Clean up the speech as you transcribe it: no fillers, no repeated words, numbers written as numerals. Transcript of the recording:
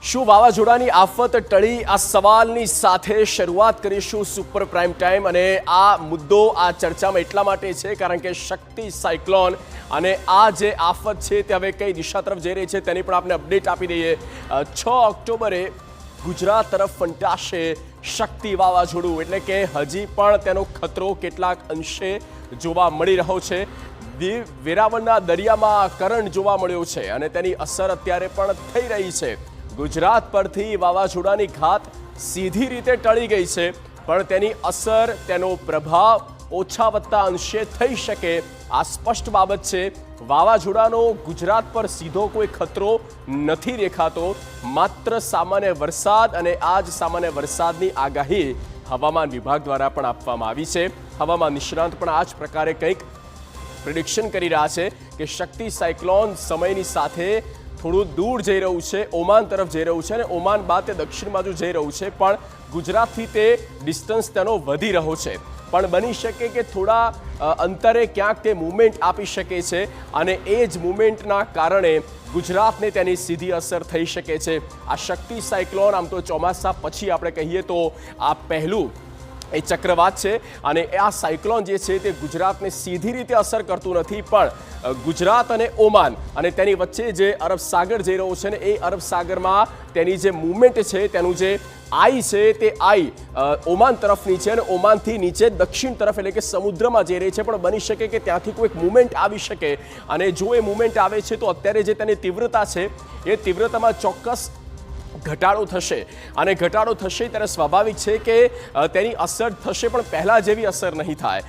શું વાવાઝોડાની આફત ટળી? આ સવાલની સાથે શરૂઆત કરીશું સુપર પ્રાઇમ ટાઈમ અને આ મુદ્દો આ ચર્ચામાં એટલા માટે છે કારણ કે શક્તિ સાયક્લોન અને આ જે આફત છે તે હવે કઈ દિશા તરફ જઈ રહી છે તેની પણ આપણે અપડેટ આપી દઈએ। 6 ઓક્ટોબરે ગુજરાત તરફ ફંટાશે શક્તિ વાવાઝોડું, એટલે કે હજી પણ તેનો ખતરો કેટલાક અંશે જોવા મળી રહ્યો છે। વેરાવળના દરિયામાં કરંટ જોવા મળ્યો છે અને તેની અસર અત્યારે પણ થઈ રહી છે। ગુજરાત પરથી વાવાઝોડાની ઘાત સીધી રીતે ટળી ગઈ છે, પણ તેની અસર, તેનો પ્રભાવ ઓછા વત્તા અંશે થઈ શકે આ સ્પષ્ટ બાબત છે। વાવાઝોડાનો ગુજરાત પર સીધો કોઈ ખતરો નથી દેખાતો, માત્ર સામાન્ય વરસાદ અને આ જ સામાન્ય વરસાદની આગાહી હવામાન વિભાગ દ્વારા પણ આપવામાં આવી છે। હવામાન નિષ્ણાંત પણ આ જ પ્રકારે કંઈક પ્રિડિક્શન કરી રહ્યા છે કે શક્તિ સાયક્લોન સમયની સાથે થોડું દૂર જઈ રહ્યું છે, ઓમાન તરફ જઈ રહ્યું છે અને ઓમાન બાદ તે દક્ષિણ બાજુ જઈ રહ્યું છે, પણ ગુજરાતથી તે ડિસ્ટન્સ તેનો વધી રહ્યો છે। પણ બની શકે કે થોડા અંતરે ક્યાંક તે મૂવમેન્ટ આપી શકે છે અને એ જ મૂવમેન્ટના કારણે ગુજરાતને તેની સીધી અસર થઈ શકે છે। આ શક્તિ સાયક્લોન આમ તો ચોમાસા પછી આપણે કહીએ તો આ પહેલું એ ચક્રવાત છે અને આ સાયક્લોન જે છે તે ગુજરાતને સીધી રીતે અસર કરતું નથી, પણ ગુજરાત અને ઓમાન અને તેની વચ્ચે જે અરબ સાગર જઈ રહ્યો છે ને એ અરબ સાગરમાં તેની જે મૂવમેન્ટ છે, તેનું જે આઈ છે તે આઈ ઓમાન તરફની છે અને ઓમાનથી નીચે દક્ષિણ તરફ એટલે કે સમુદ્રમાં જઈ રહી છે, પણ બની શકે કે ત્યાંથી કોઈક મૂવમેન્ટ આવી શકે અને જો એ મૂવમેન્ટ આવે છે તો અત્યારે જે તેની તીવ્રતા છે એ તીવ્રતામાં ચોક્કસ ઘટાડો થશે અને ઘટાડો થશે ત્યારે સ્વાભાવિક છે કે તેની અસર થશે, પણ પહેલાં જેવી અસર નહીં થાય।